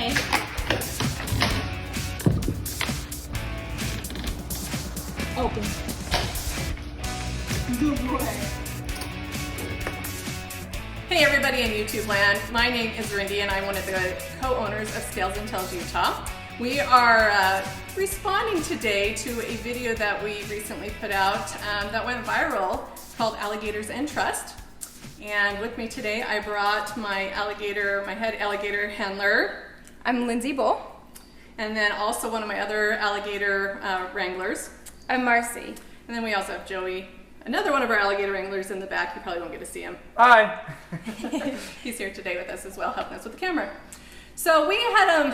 Okay. Open. Good boy. Hey everybody in YouTube land, my name is Rindy and I'm one of the co-owners of Scales and Tails Utah. We are responding today to a video that we recently put out that went viral called Alligators and Trust. And with me today I brought my head alligator handler. I'm Lindsay Bull. And then also one of my other alligator wranglers. I'm Marcy. And then we also have Joey, another one of our alligator wranglers in the back. You probably won't get to see him. Hi. He's here today with us as well, helping us with the camera. So we had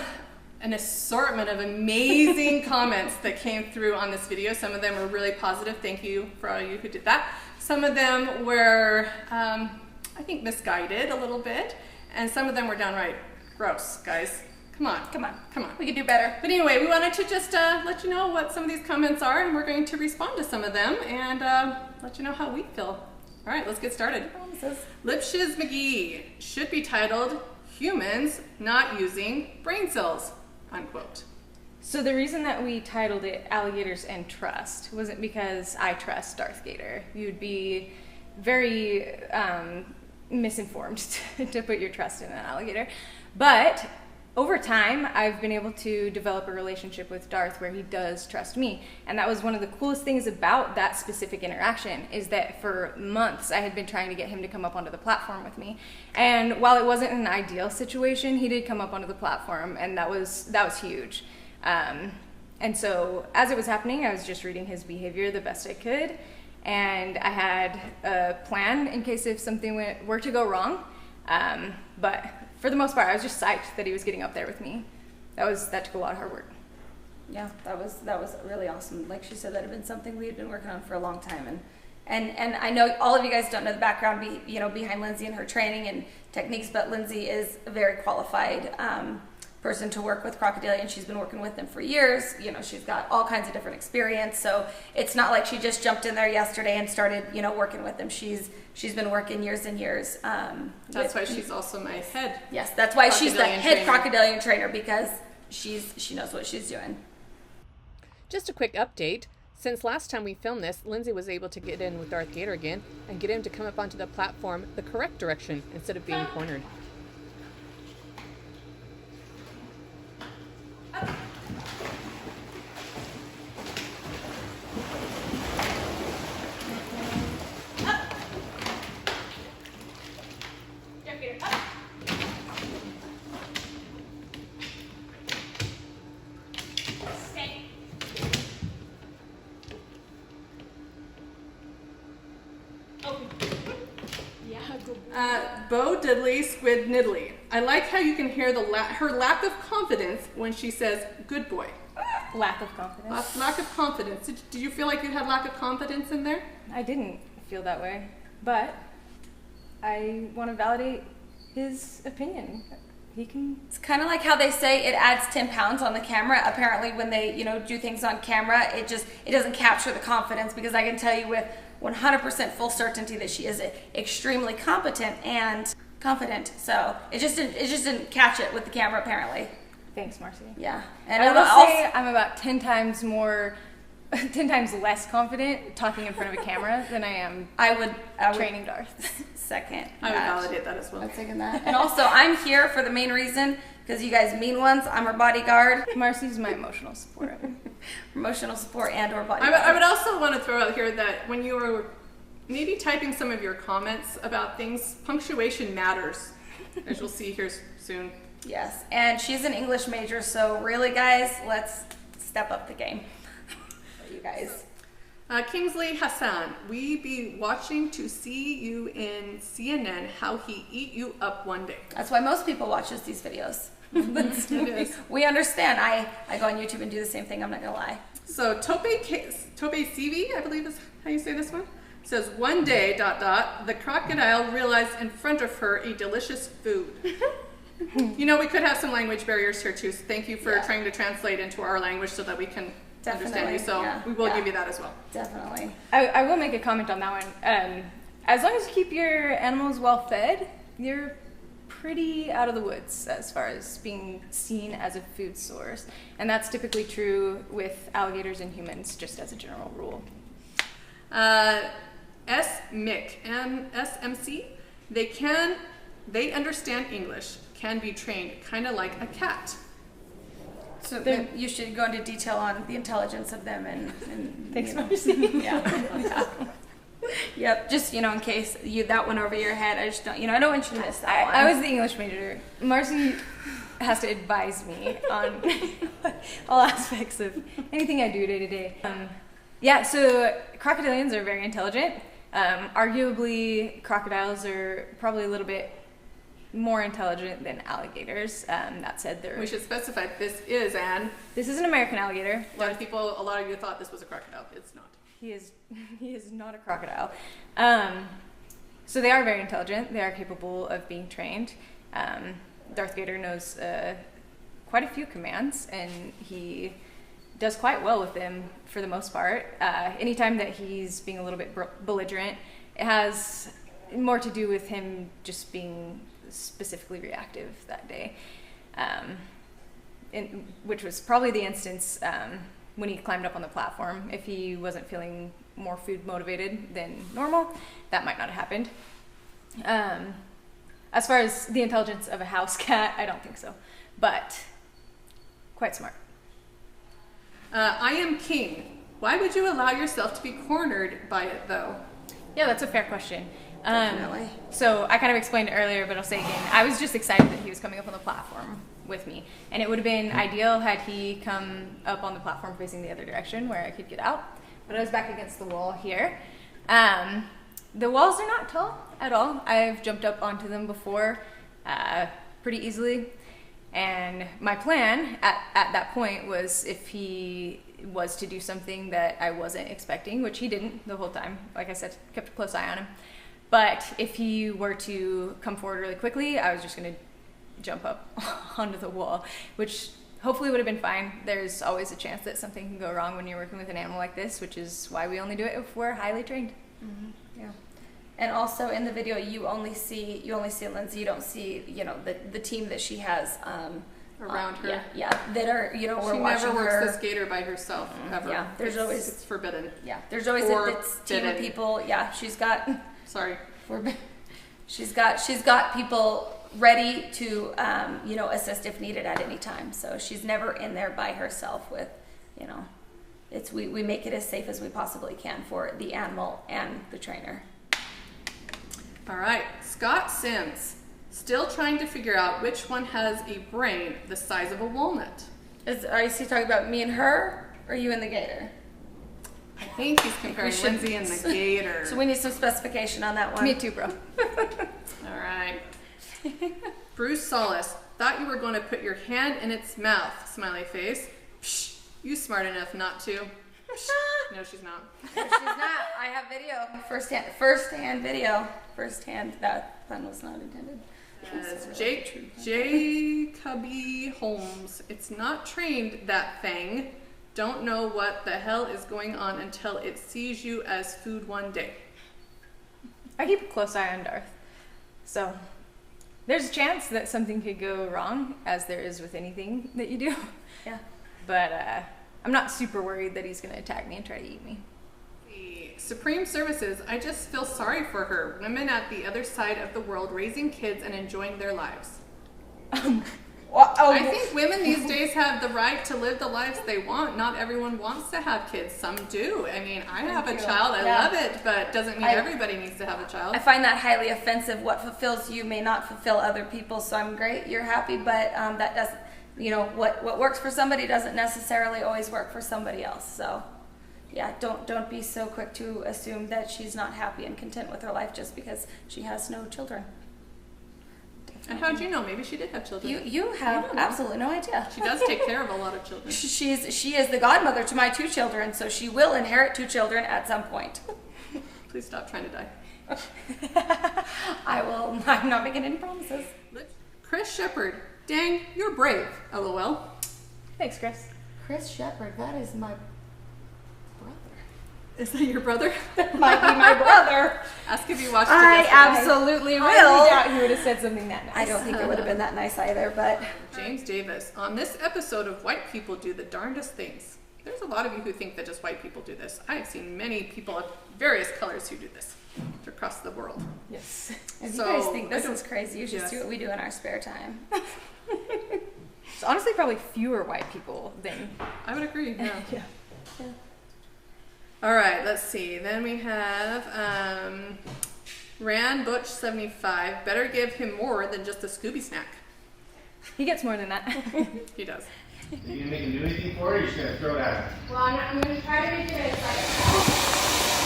an assortment of amazing comments that came through on this video. Some of them were really positive. Thank you for all of you who did that. Some of them were, I think, misguided a little bit. And some of them were downright gross, guys. Come on. Come on. Come on. We can do better. But anyway, we wanted to just let you know what some of these comments are, and we're going to respond to some of them and let you know how we feel. All right, let's get started. Lipshiz McGee should be titled "Humans Not Using Brain Cells," unquote. So the reason that we titled it Alligators and Trust wasn't because I trust Darth Gator. You'd be very misinformed to put your trust in an alligator. But over time, I've been able to develop a relationship with Darth where he does trust me. And that was one of the coolest things about that specific interaction, is that for months I had been trying to get him to come up onto the platform with me. And while it wasn't an ideal situation, he did come up onto the platform, and that was huge. And so as it was happening, I was just reading his behavior the best I could. And I had a plan in case if something were to go wrong. But for the most part, I was just psyched that he was getting up there with me. That took a lot of hard work. Yeah, that was really awesome. Like she said, that had been something we had been working on for a long time, and I know all of you guys don't know the background, behind Lindsay and her training and techniques, but Lindsay is a very qualified person to work with Crocodilian. She's been working with them for years. She's got all kinds of different experience, so it's not like she just jumped in there yesterday and started, working with them. She's been working years and years. That's why she's also my head. Yes, that's why she's the head trainer. Crocodilian trainer, because she knows what she's doing. Just a quick update. Since last time we filmed this, Lindsay was able to get in with Darth Gator again and get him to come up onto the platform the correct direction instead of being cornered. Bo Diddley Squid Niddly. I like how you can hear her lack of confidence when she says "good boy." Lack of confidence. Lack of confidence. Did you feel like you had lack of confidence in there? I didn't feel that way, but I want to validate his opinion. It's kind of like how they say it adds 10 pounds on the camera. Apparently when they, do things on camera, it doesn't capture the confidence, because I can tell you with 100% full certainty that she is extremely competent and confident. So it just didn't catch it with the camera, apparently. Thanks, Marcy. Yeah. And I will say I'm about 10 times less confident talking in front of a camera than I am training Darth. Second. I would validate that as well. I'm second that. And also, I'm here for the main reason, because you guys mean ones. I'm her bodyguard. Marcy's my emotional support. Emotional support and or bodyguard. I would also want to throw out here that when you were maybe typing some of your comments about things, punctuation matters, as you'll see here soon. Yes, and she's an English major, so really, guys, let's step up the game. You guys. Kingsley Hassan, we be watching to see you in CNN how he eat you up one day. That's why most people watch these videos. We understand. I go on YouTube and do the same thing. I'm not gonna lie. So Tope CV, I believe is how you say this one, says one day ... the crocodile realized in front of her a delicious food. We could have some language barriers here too. So thank you for trying to translate into our language so that we can understand you. So we will give you that as well. Definitely. I will make a comment on that one. As long as you keep your animals well fed, you're pretty out of the woods as far as being seen as a food source. And that's typically true with alligators and humans, just as a general rule. SMIC and SMC, they understand English, can be trained, kind of like a cat. So then you should go into detail on the intelligence of them and Thanks, you know. Marcy. Yeah. Yep. Just in case that went over your head, I just don't. I don't want you to miss that one. I was the English major. Marcy has to advise me on all aspects of anything I do day to day. Yeah. So crocodilians are very intelligent. Arguably, crocodiles are probably a little bit more intelligent than alligators. That said, We should specify this is an an American alligator. A lot of you thought this was a crocodile. It's not. He is not a crocodile. So they are very intelligent. They are capable of being trained. Darth Vader knows quite a few commands, and he does quite well with them for the most part. Anytime that he's being a little bit belligerent, it has more to do with him just being specifically reactive that day, which was probably the instance when he climbed up on the platform. If he wasn't feeling more food motivated than normal, that might not have happened. As far as the intelligence of a house cat, I don't think so, but quite smart. I am king. Why would you allow yourself to be cornered by it, though? Yeah, that's a fair question. Definitely. So I kind of explained it earlier, but I'll say again, I was just excited that he was coming up on the platform with me. And it would have been ideal had he come up on the platform facing the other direction where I could get out. But I was back against the wall here. The walls are not tall at all. I've jumped up onto them before pretty easily. And my plan at that point was, if he was to do something that I wasn't expecting, which he didn't the whole time, like I said, kept a close eye on him. But if he were to come forward really quickly, I was just going to jump up onto the wall, which hopefully would have been fine. There's always a chance that something can go wrong when you're working with an animal like this, which is why we only do it if we're highly trained. Mm-hmm. Yeah. And also in the video, you only see Lindsay. You don't see, the team that she has Around her. Yeah, that are, we're She watching never works her. the skater by herself, ever. Yeah, there's always- It's forbidden. Yeah, there's always a team of Forbidden. people. Yeah, she's got Sorry. she's got people ready to assist if needed at any time. So she's never in there by herself with, we make it as safe as we possibly can for the animal and the trainer. All right. Scott Sims. Still trying to figure out which one has a brain the size of a walnut. Are you talking about me and her, or you and the gator? I think he's comparing Lindsay and the gator. So we need some specification on that one. Me too, bro. All right. Bruce Solis. Thought you were going to put your hand in its mouth. Smiley face. Psh, you smart enough not to. Psh. No, she's not. No, she's not. I have video. First-hand video. First-hand. That pun was not intended. Jacoby Holmes. It's not trained, that thing. Don't know what the hell is going on until it sees you as food one day. I keep a close eye on Darth. So there's a chance that something could go wrong, as there is with anything that you do. Yeah. But I'm not super worried that he's going to attack me and try to eat me. Supreme Services. I just feel sorry for her. Women at the other side of the world raising kids and enjoying their lives. I think women these days have the right to live the lives they want. Not everyone wants to have kids. Some do. I mean, I have a child. I love it, but doesn't mean everybody needs to have a child. I find that highly offensive. What fulfills you may not fulfill other people. So I'm great. You're happy, but that doesn't. What works for somebody doesn't necessarily always work for somebody else. So. Yeah, don't be so quick to assume that she's not happy and content with her life just because she has no children. And how'd you know? Maybe she did have children. You have absolutely no idea. She does take care of a lot of children. She is the godmother to my 2 children, so she will inherit 2 children at some point. Please stop trying to die. I will. I'm not making any promises. Chris Shepard. Dang, you're brave. LOL. Thanks, Chris. Chris Shepard, that is my brother. Is that your brother? Might be my brother. Ask if you watched it I yesterday. absolutely I highly will. doubt he would have said something that nice. I don't think it would have been that nice either, but James Davis, on this episode of White People Do the Darndest Things. There's a lot of you who think that just white people do this. I have seen many people of various colors who do this across the world. Yes. if So, you guys think I this don't- is crazy, you should Yes. see what we do in our spare time. So honestly, probably fewer white people than. I would agree, yeah. Yeah. All right, let's see. Then we have Rand Butch 75. Better give him more than just a Scooby snack. He gets more than that. He does. Are you gonna make him do anything for it, or are you just gonna throw it at him? Well, I'm going to try to make it as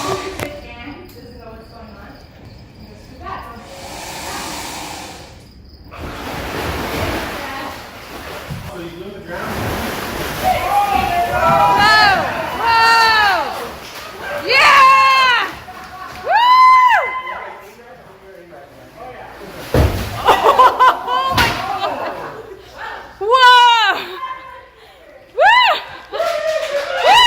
like sit down, doesn't know what's going on. Just do that. So you do the ground? Whoa! Whoa! Yeah! Woo! Oh my God! Whoa! Woo! Woo!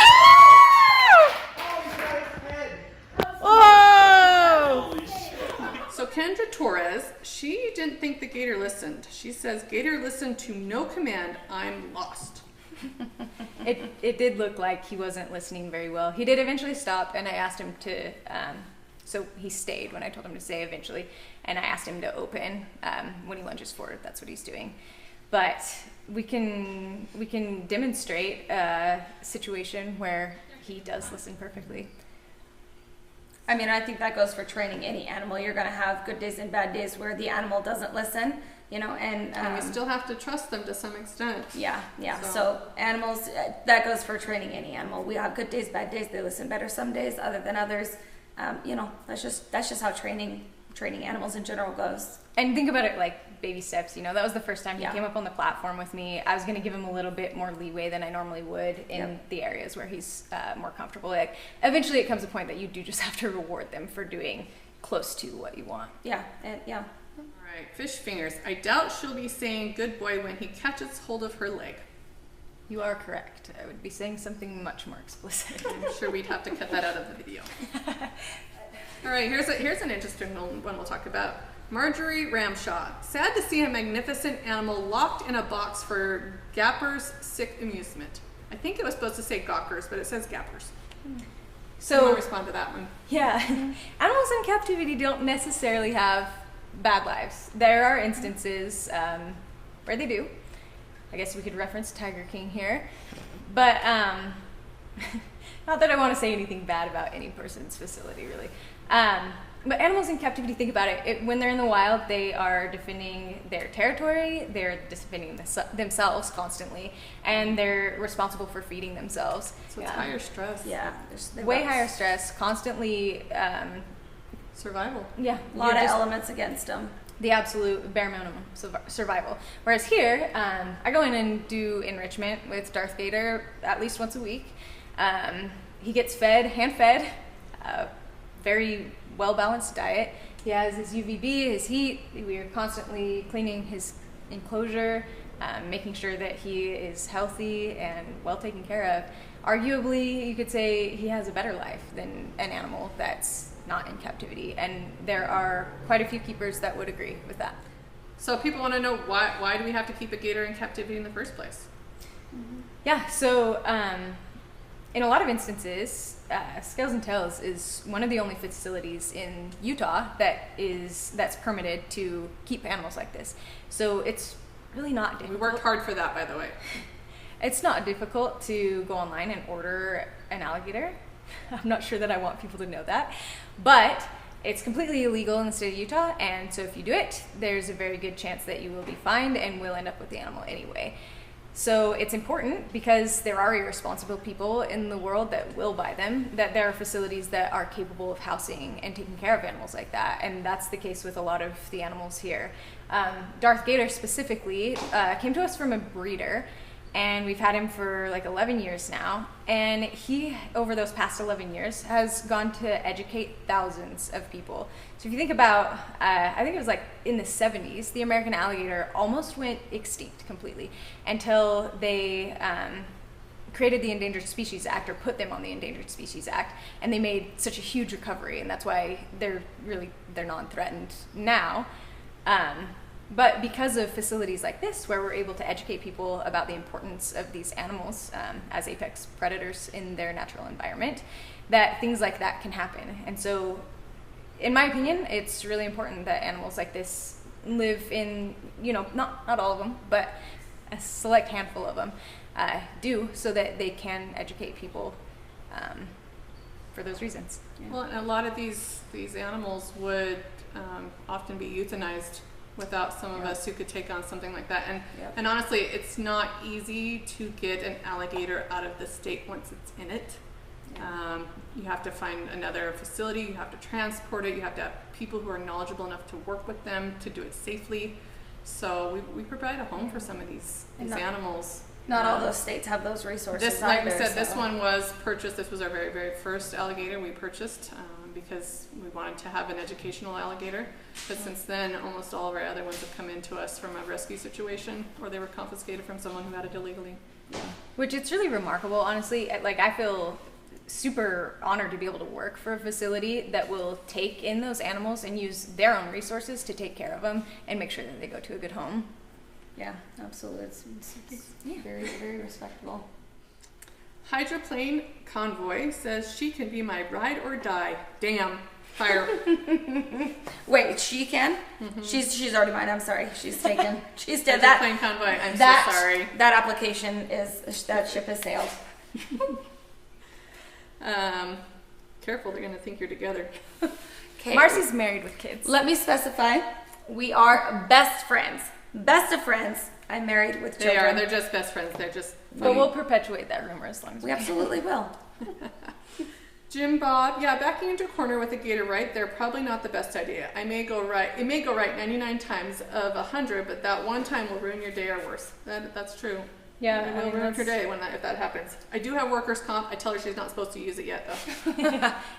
Oh! So Kendra Torres, she didn't think the gator listened. She says, Gator listened to no command. I'm lost. It did look like he wasn't listening very well. He did eventually stop, and I asked him to. So he stayed when I told him to stay eventually, and I asked him to open when he lunges forward. That's what he's doing. But we can demonstrate a situation where he does listen perfectly. I mean, I think that goes for training any animal. You're going to have good days and bad days where the animal doesn't listen, you know, and We still have to trust them to some extent. yeah. So- So animals, that goes for training any animal. We have good days, bad days. They listen better some days other than others. You know, that's just how training animals in general goes. And think about it like baby steps. You know, that was the first time he Yeah. came up on the platform with me. I was going to give him a little bit more leeway than I normally would in Yep. the areas where he's more comfortable. Like, eventually, it comes a point that you do just have to reward them for doing close to what you want. Yeah, and yeah. All right, Fish Fingers. I doubt she'll be saying good boy when he catches hold of her leg. You are correct. I would be saying something much more explicit. I'm sure we'd have to cut that out of the video. All right, here's an interesting one we'll talk about. Marjorie Ramshaw. Sad to see a magnificent animal locked in a box for Gapper's sick amusement. I think it was supposed to say Gawkers, but it says Gappers. So So, respond to that one. yeah, animals in captivity don't necessarily have bad lives. There are instances where they do. I guess we could reference Tiger King here. But not that I want to say anything bad about any person's facility, really. But animals in captivity, think about it. When they're in the wild, they are defending their territory, they're defending themselves constantly, and they're responsible for feeding themselves. So it's higher stress. Yeah. Way higher stress, constantly, Survival. yeah. A lot you're of just- elements against them. the absolute bare minimum survival. Whereas here, I go in and do enrichment with Darth Vader at least once a week. He gets fed, hand-fed, very well-balanced diet. He has his UVB, his heat. We are constantly cleaning his enclosure, making sure that he is healthy and well taken care of. Arguably, you could say he has a better life than an animal that's not in captivity, and there are quite a few keepers that would agree with that. So people want to know why do we have to keep a gator in captivity in the first place? Yeah, so in a lot of instances, Scales and Tails is one of the only facilities in Utah that's permitted to keep animals like this. So it's really not We difficult. worked hard for that, by the way. It's not difficult to go online and order an alligator. I'm not sure that I want people to know that, but it's completely illegal in the state of Utah, and so if you do it, there's a very good chance that you will be fined and will end up with the animal anyway. So it's important because there are irresponsible people in the world that will buy them, that there are facilities that are capable of housing and taking care of animals like that, and that's the case with a lot of the animals here. Darth Gator specifically came to us from a breeder, and we've had him for like 11 years now, and he, over those past 11 years, has gone to educate thousands of people. So if you think about, I think it was like in the 70s, the American alligator almost went extinct completely until they created the Endangered Species Act or put them on the Endangered Species Act, and they made such a huge recovery, and that's why they're non-threatened now. But because of facilities like this, where we're able to educate people about the importance of these animals as apex predators in their natural environment, that things like that can happen. And so, in my opinion, it's really important that animals like this live in, not all of them, but a select handful of them do, so that they can educate people for those reasons. Yeah. Well, and a lot of these animals would often be euthanized without some of us who could take on something like that. And honestly, it's not easy to get an alligator out of the state once it's in it. You have to find another facility, you have to transport it, you have to have people who are knowledgeable enough to work with them to do it safely. So we provide a home for some of these animals. Not all those states have those resources. This, like we said, this one was purchased. This was our very, very first alligator we purchased because we wanted to have an educational alligator. But since then, almost all of our other ones have come into us from a rescue situation, or they were confiscated from someone who had it illegally. Which it's really remarkable, honestly. Like, I feel super honored to be able to work for a facility that will take in those animals and use their own resources to take care of them and make sure that they go to a good home. Yeah, absolutely. It's very, very respectable. Hydroplane Convoy says she can be my ride or die. Damn. Fire. Wait, she can? Mm-hmm. She's already mine. I'm sorry. She's taken. She's dead. Hydroplane Convoy. I'm so sorry. That application that ship has sailed. Careful, they're gonna think you're together. Okay. Marcy's married with kids. Let me specify. We are best friends. Best of friends. I'm married with children. They are. They're just best friends. They're just. But we'll perpetuate that rumor as long as we absolutely will. Jim Bob, backing into a corner with a gator right, they're probably not the best idea. It may go right 99 times of 100, but that one time will ruin your day or worse. That's true. Yeah, it will ruin her day if that happens. I do have workers' comp. I tell her she's not supposed to use it yet, though.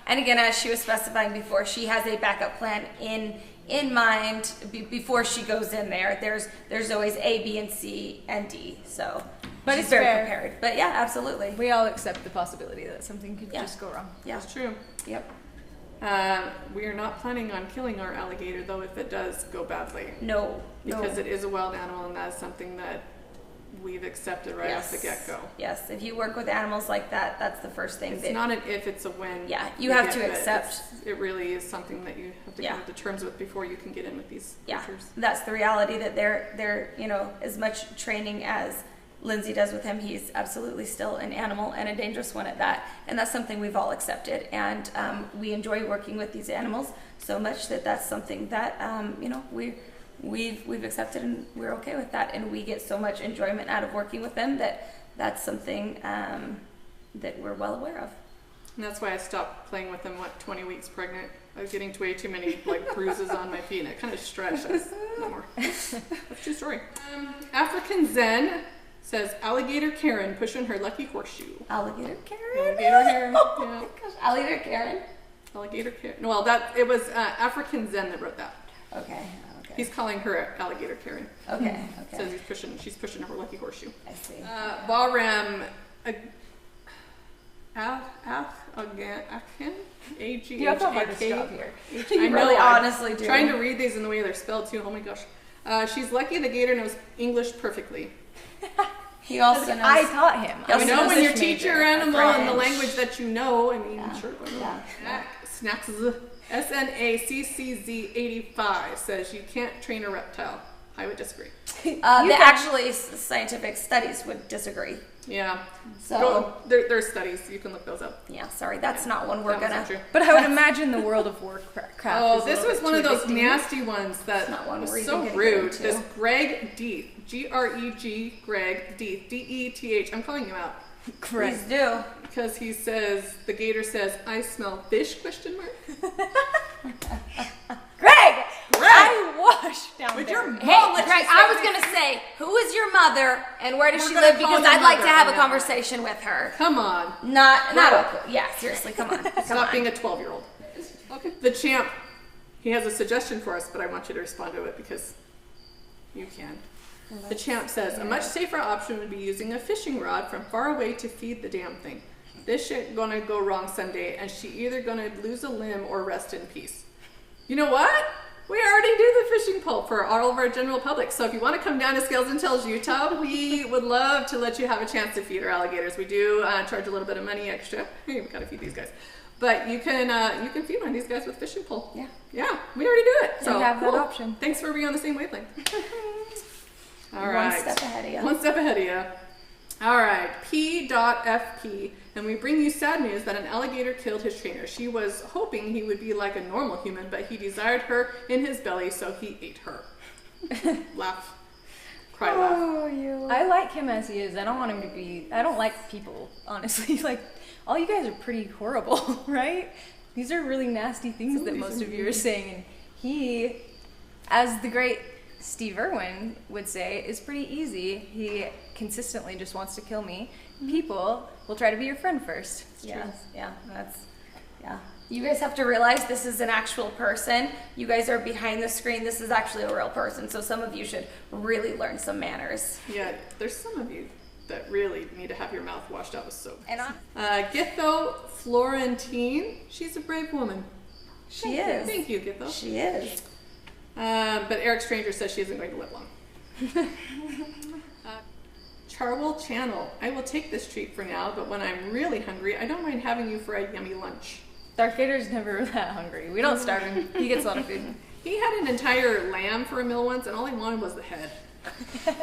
And again, as she was specifying before, she has a backup plan in mind before she goes in there. There's always A, B, and C, and D. So, but she's it's very fair. prepared. But yeah, absolutely. We all accept the possibility that something could just go wrong. Yeah, that's true. Yep. We are not planning on killing our alligator, though, if it does go badly. No. Because it is a wild animal, and that is something that we've accepted right off the get-go. Yes, if you work with animals like that, that's the first thing. It's not an if, it's a when. Yeah, you have to accept. It really is something that you have to come to terms with before you can get in with these creatures. That's the reality, that they're as much training as Lindsay does with him, he's absolutely still an animal, and a dangerous one at that. And that's something we've all accepted. And we enjoy working with these animals so much that that's something that we've accepted, and we're okay with that. And we get so much enjoyment out of working with them that's something that we're well aware of. And that's why I stopped playing with them, 20 weeks pregnant. I was getting way too many bruises on my feet, and it kind of stretched. No more. That's a true story. African Zen says alligator Karen pushing her lucky horseshoe. Alligator Karen? Alligator Karen. Oh my gosh, alligator Karen? Alligator Karen. Well, it was African Zen that wrote that. Okay. He's calling her alligator Karen. Okay. Says she's pushing her lucky horseshoe. I see. Bahram Aghan? A-G-H-A-K. You have the hardest job here. I really honestly do. Trying to read these in the way they're spelled too. Oh my gosh. She's lucky the gator knows English perfectly. He also knows. I taught him. I know when you teach your animal in the language that you know. I mean, sure. Snacks. SNACCZ85 says you can't train a reptile. I would disagree. Actually, scientific studies would disagree. Yeah. So there's studies. You can look those up. Yeah. Sorry, that's not one we're gonna. But I would imagine the World of Warcraft. Oh, this was one of those nasty ones that was so rude. This Greg Deeth, Greg Greg Deeth, D-E-T-H. I'm calling you out. Greg. Please do. Because he says, the gator says, I smell fish, ? Greg! I washed down with there. your mom. Hey, Greg, I was going to say, who is your mother and where does she live? Because I'd like to have a conversation with her. Come on. Not okay. Yeah, seriously, come on. Stop being a 12-year-old. Okay. The champ, he has a suggestion for us, but I want you to respond to it because you can. The champ says, a much safer option would be using a fishing rod from far away to feed the damn thing. This shit gonna go wrong someday, and she either gonna lose a limb or rest in peace. You know what? We already do the fishing pole for all of our general public. So if you want to come down to Scales and Tails, Utah, we would love to let you have a chance to feed our alligators. We do charge a little bit of money extra. Hey, we gotta feed these guys. But you can feed one of these guys with fishing pole. Yeah. Yeah, we already do it. So You have that cool. option. Thanks for being on the same wavelength. All right. One step ahead of you. One step ahead of you. All right, P.FP, and we bring you sad news that an alligator killed his trainer. She was hoping he would be like a normal human, but he desired her in his belly, so he ate her. Laugh. Cry laugh. Oh, you. I like him as he is. I don't want him to be. I don't like people, honestly. Like, all you guys are pretty horrible, right? These are really nasty things that most of you are saying. And he, as the great Steve Irwin would say, is pretty easy. He consistently just wants to kill me. People will try to be your friend first. Yes, yeah, yeah. You guys have to realize this is an actual person. You guys are behind the screen. This is actually a real person. So some of you should really learn some manners. Yeah, there's some of you that really need to have your mouth washed out with soap. And Githo Florentine, she's a brave woman. she is. Thank you, Githo. She is. But Eric Stranger says she isn't going to live long. Charwell Channel, I will take this treat for now, but when I'm really hungry, I don't mind having you for a yummy lunch. Darth Vader's never that hungry. We don't starve him. He gets a lot of food. He had an entire lamb for a meal once, and all he wanted was the head.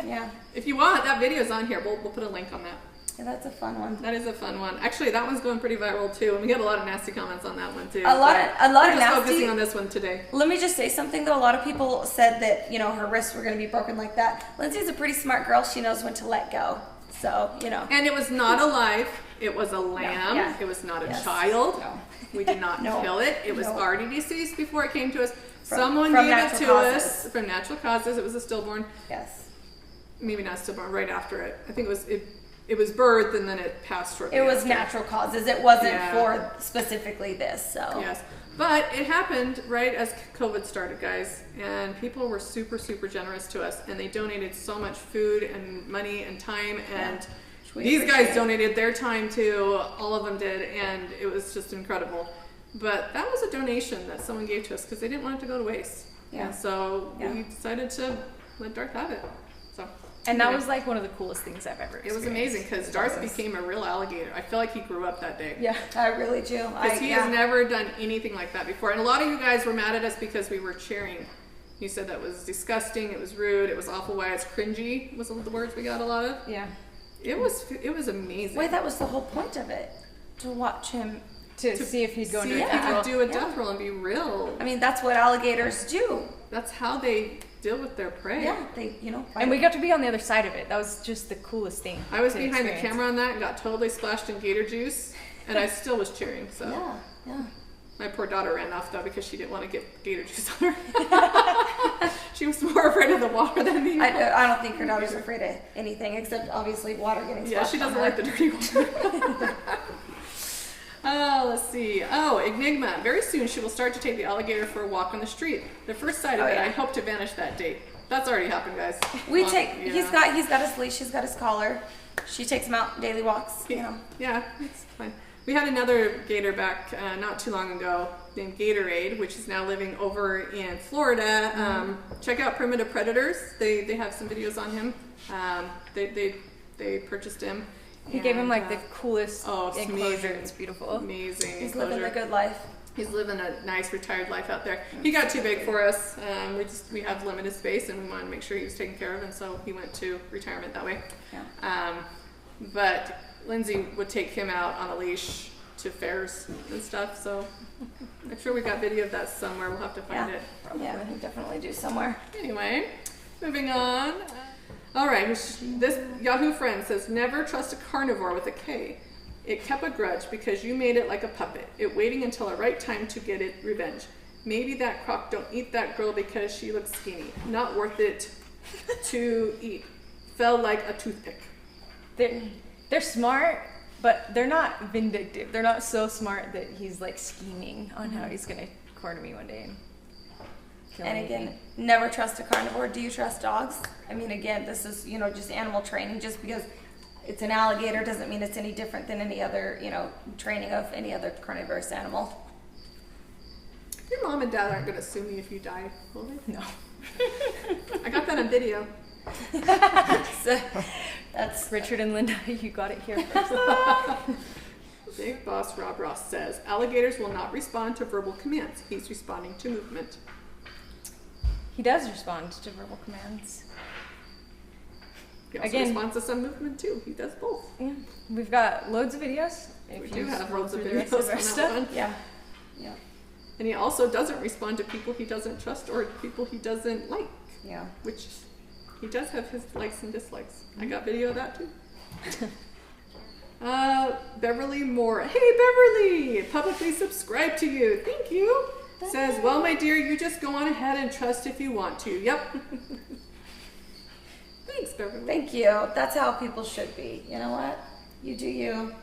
Yeah. If you want, that video's on here. We'll put a link on that. Yeah, that's a fun one. That is a fun one. Actually, that one's going pretty viral too, and we get a lot of nasty comments on that one too. A lot But of we're just nasty- focusing on this one today. Let me just say something though. A lot of people said that, you know, her wrists were going to be broken like that. Lindsay's a pretty smart girl. She knows when to let go. So, you know. And it was not a life. It was a lamb. yeah. It was not a Yes. child. No. We did not No. kill it. It was No. already deceased before it came to us. From Someone gave it natural to causes. us from natural causes. It was a stillborn. Yes. Maybe not stillborn. Right after it, I think it was birthed and then it passed shortly. It was after. natural causes. It wasn't Yeah. for specifically this. So. Yes, but it happened right as COVID started, guys, and people were super, super generous to us, and they donated so much food and money and time, and We these guys appreciate it. donated their time too. All of them did, and it was just incredible. But that was a donation that someone gave to us because they didn't want it to go to waste. Yeah. And so Yeah. we decided to let Darth have it. So. And that anyway. was like one of the coolest things I've ever It was experienced. amazing because Darth became a real alligator. I feel like he grew up that day. Yeah. I really do. Because he yeah. has never done anything like that before. And a lot of you guys were mad at us because we were cheering. You said that was disgusting, it was rude, it was awful, why it's cringy, was the words we got a lot of. Yeah. It was amazing. Wait, that was the whole point of it. To watch him. To see if he'd go See into if a he death would roll. do a death roll and be real. I mean, that's what alligators do. That's how they deal with their prey. Yeah, they, you know. And we got to be on the other side of it. That was just the coolest thing. I was to behind the experience. camera on that and got totally splashed in gator juice, and I still was cheering, so. Yeah, yeah. My poor daughter ran off though because she didn't want to get gator juice on her. She was more afraid of the water than me. I don't think her daughter's afraid of anything except obviously water getting Yeah, splashed she on doesn't her. like the dirty water. Let's see. Oh, Enigma. Very soon she will start to take the alligator for a walk on the street. The first sight of Oh, it, yeah. I hope to vanish that day. That's already happened, guys. We Well, take. yeah. He's got his leash. He's got his collar. She takes him out daily walks. You know. Yeah, it's fine. We had another gator back not too long ago named Gatorade, which is now living over in Florida. Check out Primitive Predators. They have some videos on him. They purchased him. He gave him And, like the coolest oh, it's enclosure. amazing. It's beautiful. Amazing He's enclosure. living the good life. He's living a nice retired life out there. He got too big for us. We have limited space, and we wanted to make sure he was taken care of, and so he went to retirement that way. Yeah. But Lindsay would take him out on a leash to fairs and stuff. So I'm sure we got video of that somewhere. We'll have to find it. Yeah, we definitely do somewhere. Anyway, moving on. All right, this Yahoo friend says, never trust a carnivore with a K. It kept a grudge because you made it like a puppet. It waiting until the right time to get it revenge. Maybe that croc don't eat that girl because she looks skinny. Not worth it to eat. Fell like a toothpick. They're smart, but they're not vindictive. They're not so smart that he's like scheming on how he's gonna corner me one day. kill And anything. again, never trust a carnivore. Do you trust dogs? I mean, again, this is, just animal training. Just because it's an alligator doesn't mean it's any different than any other, training of any other carnivorous animal. Your mom and dad aren't going to sue me if you die, will they? No. I got that on video. So that's Richard and Linda, you got it here first. Big Boss Rob Ross says, alligators will not respond to verbal commands. He's responding to movement. He does respond to verbal commands. He also Again- responds to some movement too. He does both. Yeah. We've got loads of videos. We If do you have scroll loads of through the rest videos of on our that stuff. one. yeah. And he also doesn't respond to people he doesn't trust or people he doesn't like, Yeah. which he does have his likes and dislikes. I got video of that too. Beverly Moore. Hey Beverly! Publicly subscribe to you. Thank you. Says, well my dear, you just go on ahead and trust if you want to. Yep. Thanks Beverly. Thank you. That's how people should be. You know what? You do you.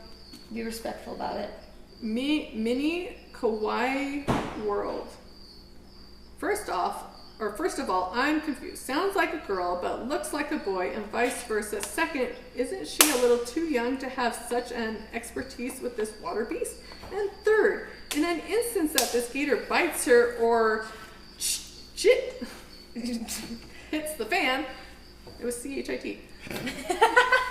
Be respectful about it. Mini Kawaii World. First of all, I'm confused. Sounds like a girl, but looks like a boy, and vice versa. Second, isn't she a little too young to have such an expertise with this water beast? And third, in an instance that this gator bites her or shit hits the fan, it was CHIT,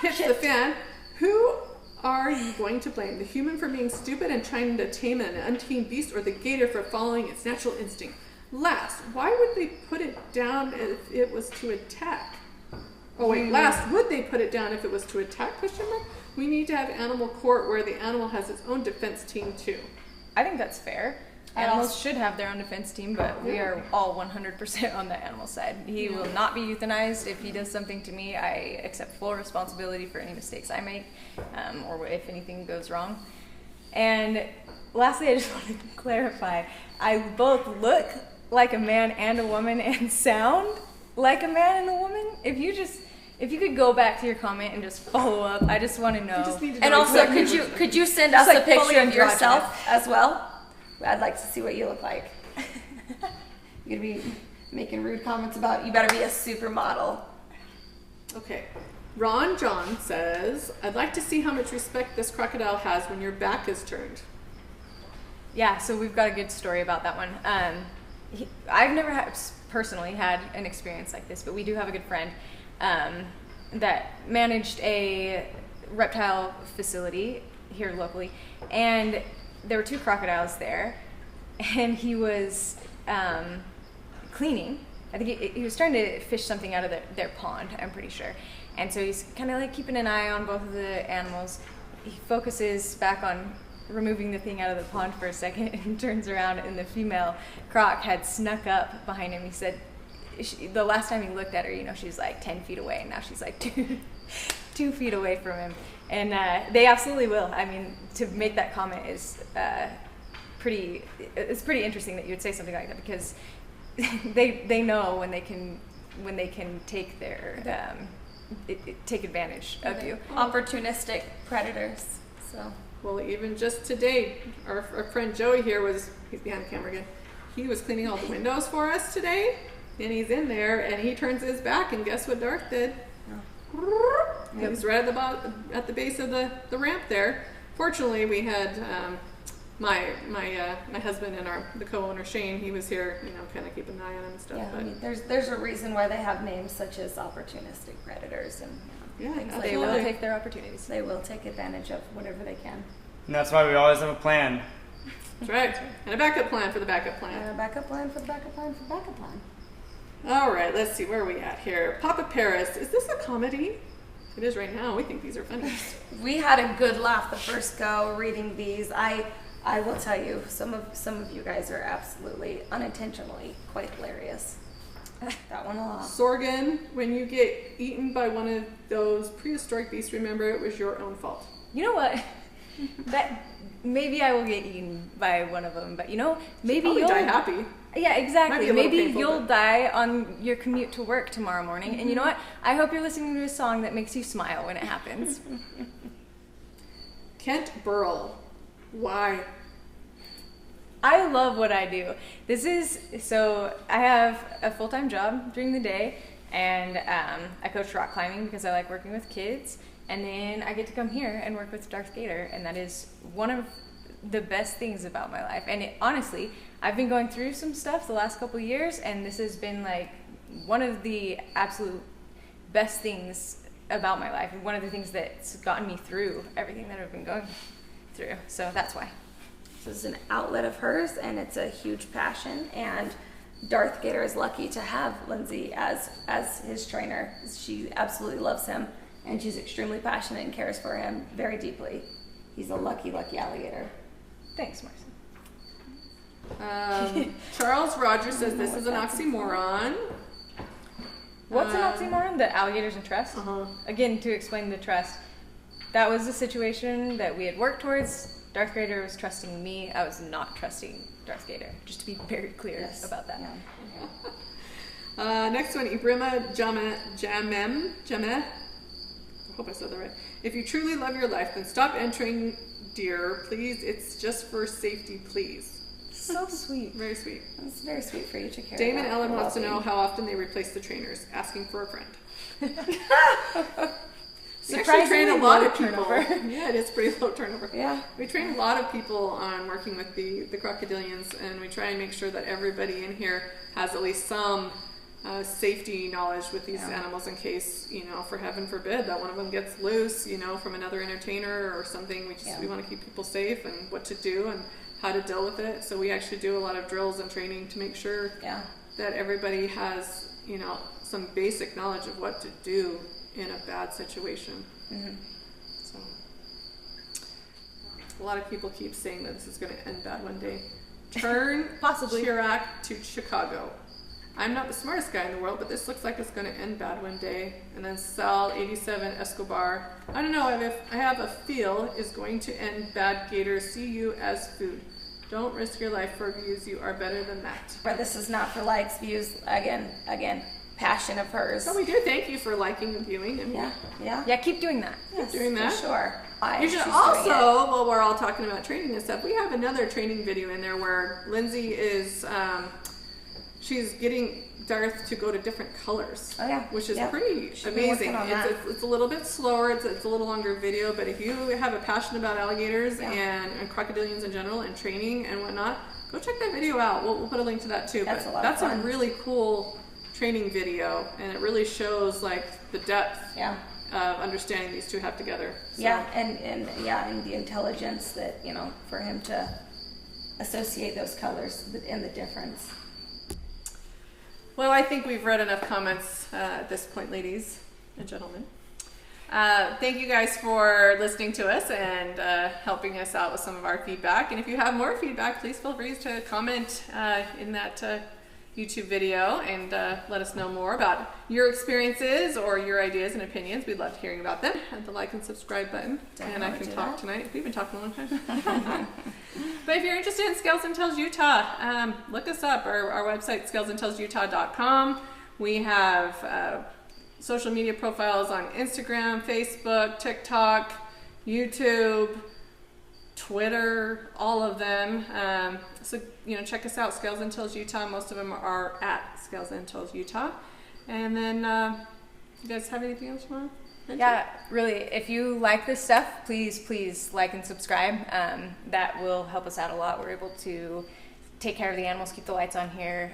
hits the fan, who are you going to blame? The human for being stupid and trying to tame an untamed beast, or the gator for following its natural instinct? Last, why would they put it down if it was to attack? Oh wait, last, would they put it down if it was to attack? Question mark. We need to have animal court where the animal has its own defense team too. I think that's fair. I Animals also- should have their own defense team, but we are all 100% on the animal side. He will not be euthanized. If he does something to me, I accept full responsibility for any mistakes I make, or if anything goes wrong. And lastly, I just want to clarify, I both look like a man and a woman and sound like a man and a woman. If you could go back to your comment and just follow up, I just want to know. You just need to And know also, exactly could you send Just us like a picture fully of yourself androgynous. as well? I'd like to see what you look like. You're gonna be making rude comments about you better be a supermodel. Okay. Ron John says, I'd like to see how much respect this crocodile has when your back is turned. Yeah, so we've got a good story about that one. I've never personally had an experience like this, but we do have a good friend that managed a reptile facility here locally, and there were 2 crocodiles there, and he was cleaning. I think he was trying to fish something out of their pond, I'm pretty sure. And so he's kind of like keeping an eye on both of the animals. He focuses back on removing the thing out of the pond for a second and turns around, and the female croc had snuck up behind him. He said the last time he looked at her, she was like 10 feet away, and now she's like 2 feet away from him. And they absolutely will. I mean, to make that comment is it's pretty interesting that you would say something like that, because they know when they can take their take advantage of you. Opportunistic predators. So Well, even just today, our friend Joey here he's behind the camera again. He was cleaning all the windows for us today, and he's in there, and he turns his back, and guess what Darth did? He was right at the base of the ramp there. Fortunately, we had my husband and the co-owner Shane. He was here, kind of keeping an eye on him and stuff. yeah, I but mean, there's a reason why they have names such as opportunistic predators and yeah, things like They absolutely. will take their opportunities. They will take advantage of whatever they can. And that's why we always have a plan. That's right, and a backup plan for the backup plan. Backup plan for the backup plan for the backup plan. All right, let's see, where are we at here? Papa Paris, is this a comedy? It is right now. We think these are funny. We had a good laugh the first go reading these. I will tell you, some of you guys are absolutely unintentionally quite hilarious. That one a lot. Sorgan, when you get eaten by one of those prehistoric beasts, remember it was your own fault. You know what? That maybe I will get eaten by one of them, but maybe Probably you'll die happy. Yeah, Might exactly. be a little Maybe painful, you'll but- die on your commute to work tomorrow morning. And you know what? I hope you're listening to a song that makes you smile when it happens. Kent Burl, why? I love what I do. So I have a full-time job during the day, and I coach rock climbing because I like working with kids. And then I get to come here and work with Darth Gator, and that is one of the best things about my life. And honestly, I've been going through some stuff the last couple of years, and this has been like one of the absolute best things about my life, and one of the things that's gotten me through everything that I've been going through. So that's why. This is an outlet of hers, and it's a huge passion. And Darth Gator is lucky to have Lindsay as his trainer. She absolutely loves him, and she's extremely passionate and cares for him very deeply. He's a lucky, lucky alligator. Thanks, Marcy. Charles Rogers says this is an oxymoron. What's an oxymoron? The Alligators and Trust? Uh-huh. Again, to explain the trust, that was a situation that we had worked towards. Darth Gator was trusting me. I was not trusting Darth Gator. Just to be very clear about that. Yeah. Next one, Ibrima Jameh. I hope I said that right. If you truly love your life, then stop entering deer, please. It's just for safety, please. So sweet. Very sweet. It's very sweet for you to care Damon about. Ellen We're wants to know loving. how often they replace the trainers, asking for a friend. We actually Surprisingly train a lot low of people. turnover. Yeah, it is pretty low turnover. Yeah. We train a lot of people on working with the Crocodilians, and we try and make sure that everybody in here has at least some safety knowledge with these animals in case, for heaven forbid, that one of them gets loose, from another entertainer or something. We want to keep people safe and what to do and how to deal with it. So we actually do a lot of drills and training to make sure that everybody has, some basic knowledge of what to do in a bad situation. Mm-hmm. So a lot of people keep saying that this is going to end bad one day. Turn Possibly. Chirac to Chicago. I'm not the smartest guy in the world, but this looks like it's going to end bad one day. And then Sal 87 Escobar. I don't know if I have a feel is going to end bad gator. See you as food. Don't risk your life for views. You are better than that. But this is not for likes, views. Again, passion of hers. So we do thank you for liking and viewing. And Yeah, keep doing that. Yes, doing that. for sure. You should She's also, doing it. while we're all talking about training and stuff, we have another training video in there where Lindsay is, she's getting Darth to go to different colors. Oh, yeah. Which is Yeah. pretty She's been amazing. working on that. It's a little bit slower, it's a little longer video, but if you have a passion about alligators and crocodilians in general and training and whatnot, go check that video out. We'll put a link to that too. That's but a lot of that's fun. a really cool training video, and it really shows like the depth of understanding these two have together. So. Yeah, and the intelligence that, for him to associate those colors and the difference. Well, I think we've read enough comments at this point, ladies and gentlemen. Thank you guys for listening to us and helping us out with some of our feedback. And if you have more feedback, please feel free to comment in that YouTube video and let us know more about your experiences or your ideas and opinions. We'd love hearing about them. Hit the like and subscribe button. And I can talk tonight. We've been talking a long time. But if you're interested in Scales and Tails Utah, look us up. Our website, scalesandtailsutah.com. We have social media profiles on Instagram, Facebook, TikTok, YouTube, Twitter, all of them. So, check us out, Scales and Tails Utah. Most of them are at Scales and Tails Utah. And then, you guys have anything else you want to mention? Yeah, really, if you like this stuff, please like and subscribe. That will help us out a lot. We're able to take care of the animals, keep the lights on here,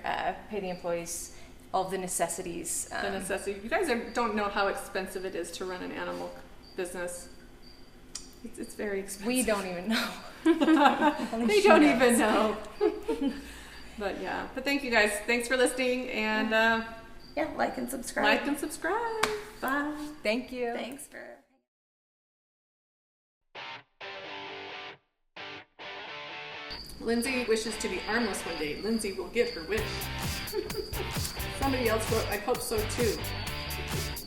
pay the employees, all of the necessities. The necessity. You guys don't know how expensive it is to run an animal business. It's very expensive. We don't even know. They don't even know. But thank you guys. Thanks for listening, and Like and subscribe. like and subscribe. Bye. Thank you. Thanks for... Lindsay wishes to be armless one day. Lindsay will get her wish. Somebody else wrote, I hope so too.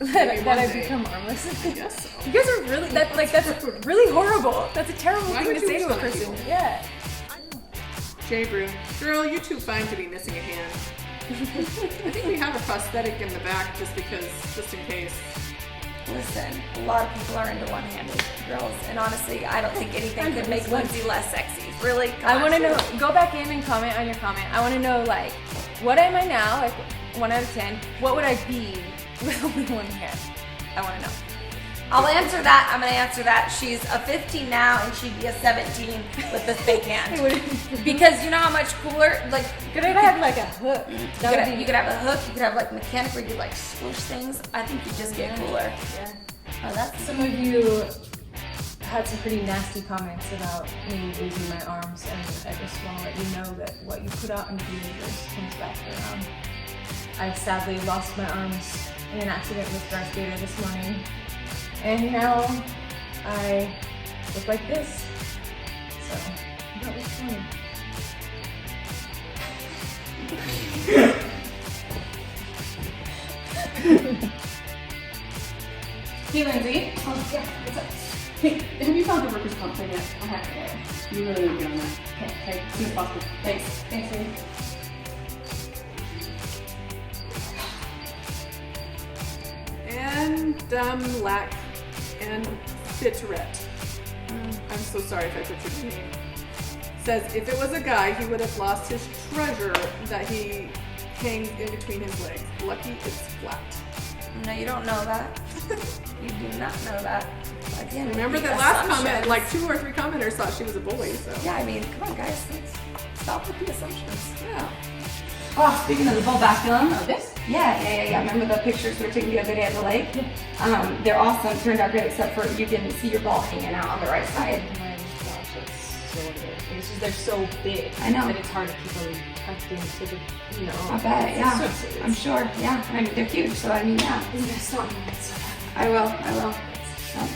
that one I day. become armless. I guess so. You guys are really that's really horrible. That's a terrible Why thing would to you say to a wish on person. people? Yeah. Jay Brew, girl, you're too fine to be missing a hand. I think we have a prosthetic in the back just in case. Listen, a lot of people are into one-handed girls, and honestly, I don't think anything could make Lindsay less sexy. Really? I want to know, go back in and comment on your comment. I want to know, like, what am I now? Like, 1 out of 10. What would I be with only one hand? I want to know. I'll answer that. I'm going to answer that. She's a 15 now, and she'd be a 17 with this fake hand. Because you know how much cooler, like, Could I have, like, a hook? you could have a hook, you could have, like, mechanic where you could, like, swoosh things. I think you'd just get cooler. Yeah. Oh, that's Some of you had some pretty nasty comments about me losing my arms, and I just want to let you know that what you put out into the universe comes back around. I sadly lost my arms in an accident with Darth Vader this morning, and now I look like this. So that was funny. Hey, Lindsay. Oh, yeah, what's up? Hey, have you found the workers' comp thing yet? Okay. You really need to get on that. Okay, as soon as possible. Thanks. Thanks, Lindsay. And lack and Bitterette. I'm so sorry if I butchered your name. Says if it was a guy, he would have lost his treasure that he hangs in between his legs. Lucky it's flat. No, you don't know that. You do not know that. Again, Remember the that last assumptions. comment? Like 2 or 3 commenters thought she was a bully. So Yeah, I mean, come on, guys. Let's stop with the assumptions. yeah. Oh, speaking of the bull baculum. Oh, this? Yeah. Remember the pictures we were taking the other day at the lake? They're awesome. Turned out great, except for you didn't see your ball hanging out on the right side. Oh my gosh, it's so good. It's just they're so big. I know. that it's hard to keep them tucked into the, you know. I bet, it's yeah. so serious. I'm sure, yeah. I mean, they're huge, so I mean, yeah. You gotta stop me. I will. So.